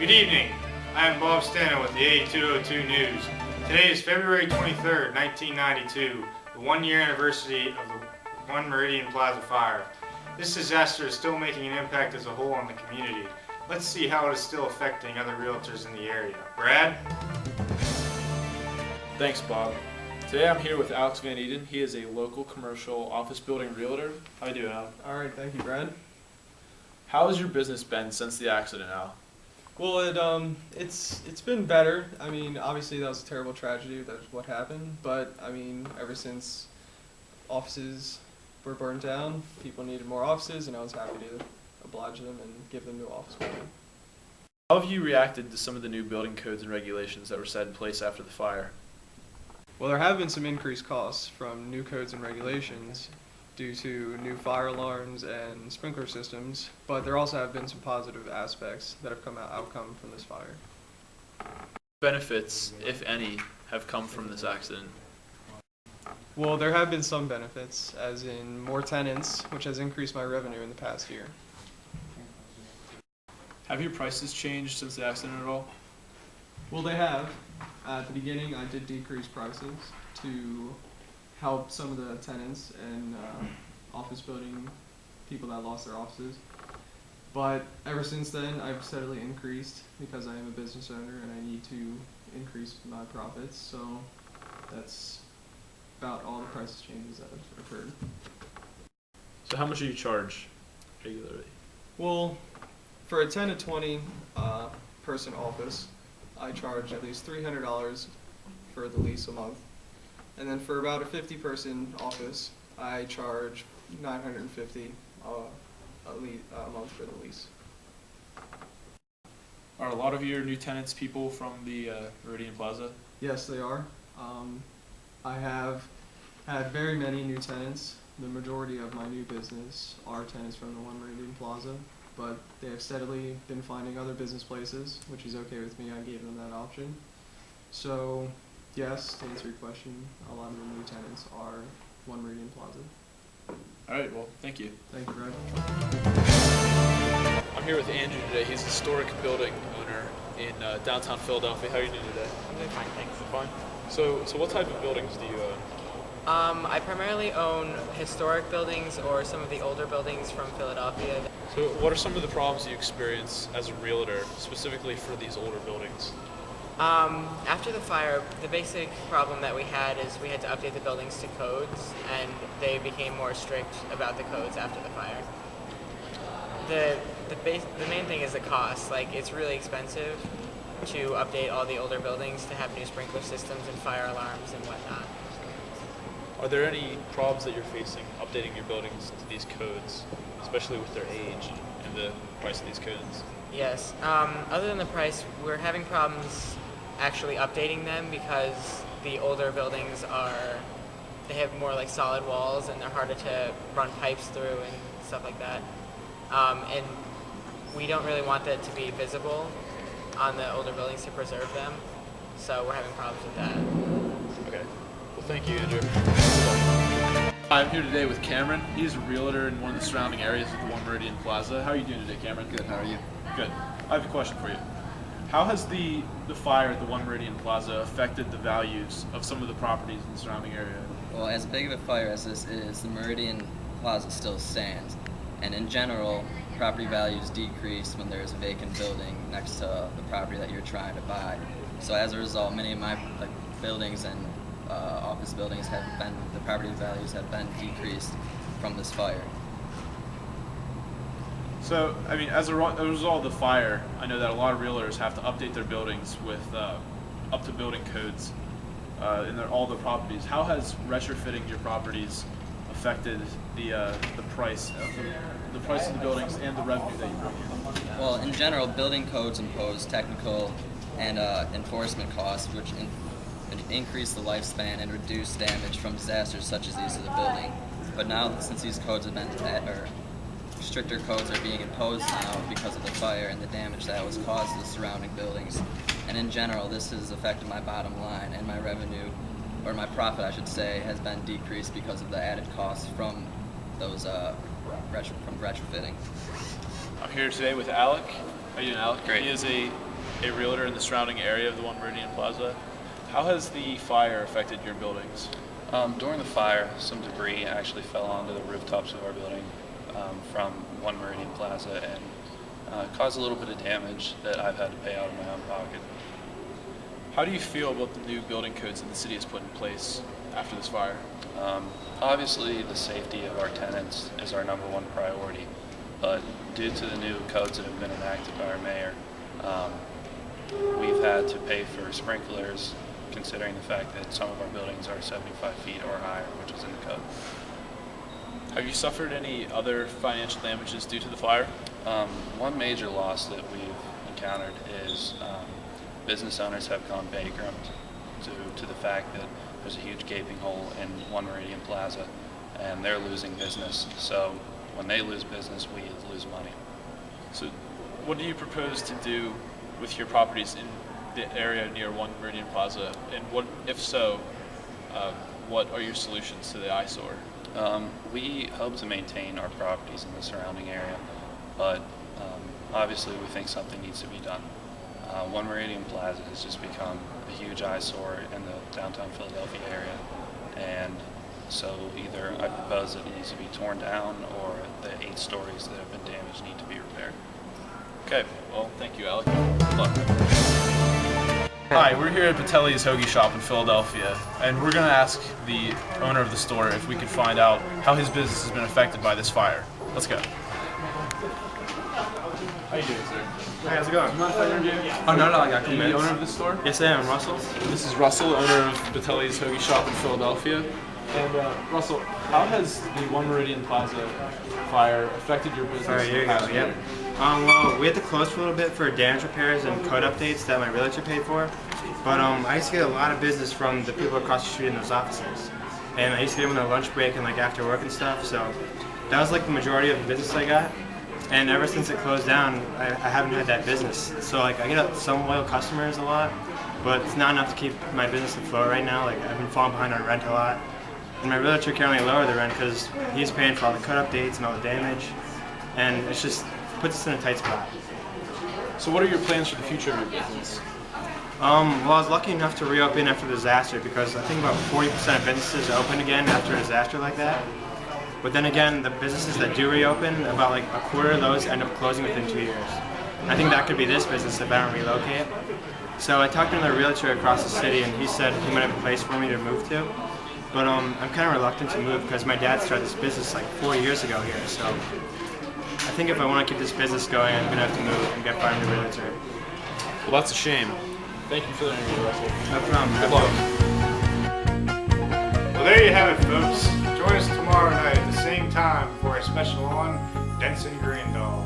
Good evening. I am Bob Stano with the AE202 News. Today is February 23rd, 1992, the one-year anniversary of the One Meridian Plaza fire. This disaster is still making an impact as a whole on the community. Let's see how it is still affecting other realtors in the area. Brad? Thanks, Bob. Today I'm here with Alex Van Eeden. He is a local commercial office building realtor. How you doing, Al? All right, thank you, Brad. How has your business been since the accident, Al? Well, it's been better. I mean, obviously that was a terrible tragedy. That's what happened. But I mean, ever since offices were burned down, people needed more offices, and I was happy to oblige them and give them new office building. How have you reacted to some of the new building codes and regulations that were set in place after the fire? Well, there have been some increased costs from new codes and regulations due to new fire alarms and sprinkler systems, but there also have been some positive aspects that have outcome from this fire. Benefits, if any, have come from this accident? Well, there have been some benefits, as in more tenants, which has increased my revenue in the past year. Have your prices changed since the accident at all? Well, they have. At the beginning, I did decrease prices to help some of the tenants and office building people that lost their offices. But ever since then, I've steadily increased because I am a business owner and I need to increase my profits. So that's about all the price changes that have occurred. So how much do you charge regularly? Well, for a 10 to 20 person office, I charge at least $300 for the lease a month. And then for about a 50-person office, I charge $950 a month for the lease. Are a lot of your new tenants people from the Meridian Plaza? Yes, they are. I have had very many new tenants. The majority of my new business are tenants from the One Meridian Plaza, but they have steadily been finding other business places, which is okay with me. I gave them that option. So, yes, to answer your question, a lot of the new tenants are One Meridian Plaza. All right, well, thank you. Thank you, Brad. I'm here with Andrew today. He's a historic building owner in downtown Philadelphia. How are you doing today? I'm doing fine, thanks. Fine. So what type of buildings do you own? I primarily own historic buildings or some of the older buildings from Philadelphia. So what are some of the problems you experience as a realtor, specifically for these older buildings? After the fire, the basic problem that we had is we had to update the buildings to codes, and they became more strict about the codes after the fire. The main thing is the cost. Like, it's really expensive to update all the older buildings to have new sprinkler systems and fire alarms and whatnot. Are there any problems that you're facing updating your buildings to these codes, especially with their age and the price of these codes? Yes. Other than the price, we're having problems actually updating them because the older buildings they have more like solid walls and they're harder to run pipes through and stuff like that. And we don't really want that to be visible on the older buildings to preserve them, so we're having problems with that. Okay. Well, thank you, Andrew. I'm here today with Cameron. He's a realtor in one of the surrounding areas of the One Meridian Plaza. How are you doing today, Cameron? Good, how are you? Good. I have a question for you. How has the fire at the One Meridian Plaza affected the values of some of the properties in the surrounding area? Well, as big of a fire as this is, the Meridian Plaza still stands. And in general, property values decrease when there's a vacant building next to the property that you're trying to buy. So as a result, many of my buildings and office buildings the property values have been decreased from this fire. So, I mean, as a result of the fire, I know that a lot of realtors have to update their buildings with up-to-building codes in all the properties. How has retrofitting your properties affected the price of the buildings and the revenue that you bring in? Well, in general, building codes impose technical and enforcement costs, which increase the lifespan and reduce damage from disasters such as these to the building. But now, since these codes have been stricter codes are being imposed now because of the fire and the damage that was caused to the surrounding buildings. And in general, this has affected my bottom line, and my revenue, or my profit I should say, has been decreased because of the added costs from those retrofitting. I'm here today with Alec. How are you doing, Alec? Great. He is a a realtor in the surrounding area of the One Meridian Plaza. How has the fire affected your buildings? During the fire, some debris actually fell onto the rooftops of our building from One Meridian Plaza and caused a little bit of damage that I've had to pay out of my own pocket. How do you feel about the new building codes that the city has put in place after this fire? Obviously, the safety of our tenants is our number one priority, but due to the new codes that have been enacted by our mayor, we've had to pay for sprinklers, considering the fact that some of our buildings are 75 feet or higher, which is in the code. Have you suffered any other financial damages due to the fire? One major loss that we've encountered is business owners have gone bankrupt due to the fact that there's a huge gaping hole in One Meridian Plaza and they're losing business. So when they lose business, we lose money. So what do you propose to do with your properties in the area near One Meridian Plaza? And what, if so, what are your solutions to the eyesore? We hope to maintain our properties in the surrounding area, but obviously we think something needs to be done. One Meridian Plaza has just become a huge eyesore in the downtown Philadelphia area, and so either I propose that it needs to be torn down or the 8 stories that have been damaged need to be repaired. Okay, well, thank you, Alec. Good luck. Hi, we're here at Patelli's Hoagie Shop in Philadelphia, and we're going to ask the owner of the store if we could find out how his business has been affected by this fire. Let's go. How you doing, sir? Hey, how's it going? You mind if I interview? Oh, no, I got Are you the owner of the store? Yes, I am, Russell. This is Russell, owner of Patelli's Hoagie Shop in Philadelphia. And Russell, how has the One Meridian Plaza fire affected your business? Sorry, here you go, yep. Well, we had to close for a little bit for damage repairs and code updates that my realtor paid for. But I used to get a lot of business from the people across the street in those offices. And I used to get them on their lunch break and like after work and stuff, so that was like the majority of the business I got. And ever since it closed down, I haven't had that business. So like I get some loyal customers a lot, but it's not enough to keep my business afloat right now. Like I've been falling behind on rent a lot. And my realtor can only lower the rent because he's paying for all the cut updates and all the damage. And it's just puts us in a tight spot. So what are your plans for the future of your business? Well, I was lucky enough to reopen after the disaster because I think about 40% of businesses open again after a disaster like that. But then again, the businesses that do reopen, about like a quarter of those end up closing within 2 years. And I think that could be this business if I don't relocate. So I talked to another realtor across the city and he said he might have a place for me to move to. But I'm kind of reluctant to move because my dad started this business like 4 years ago here. So I think if I want to keep this business going, I'm going to have to move and get find a realtor. Well, that's a shame. Thank you for the interview, Russell. No problem. Good luck. Well, there you have it, folks. Join us tomorrow night at the same time for a special on Denson Grandall.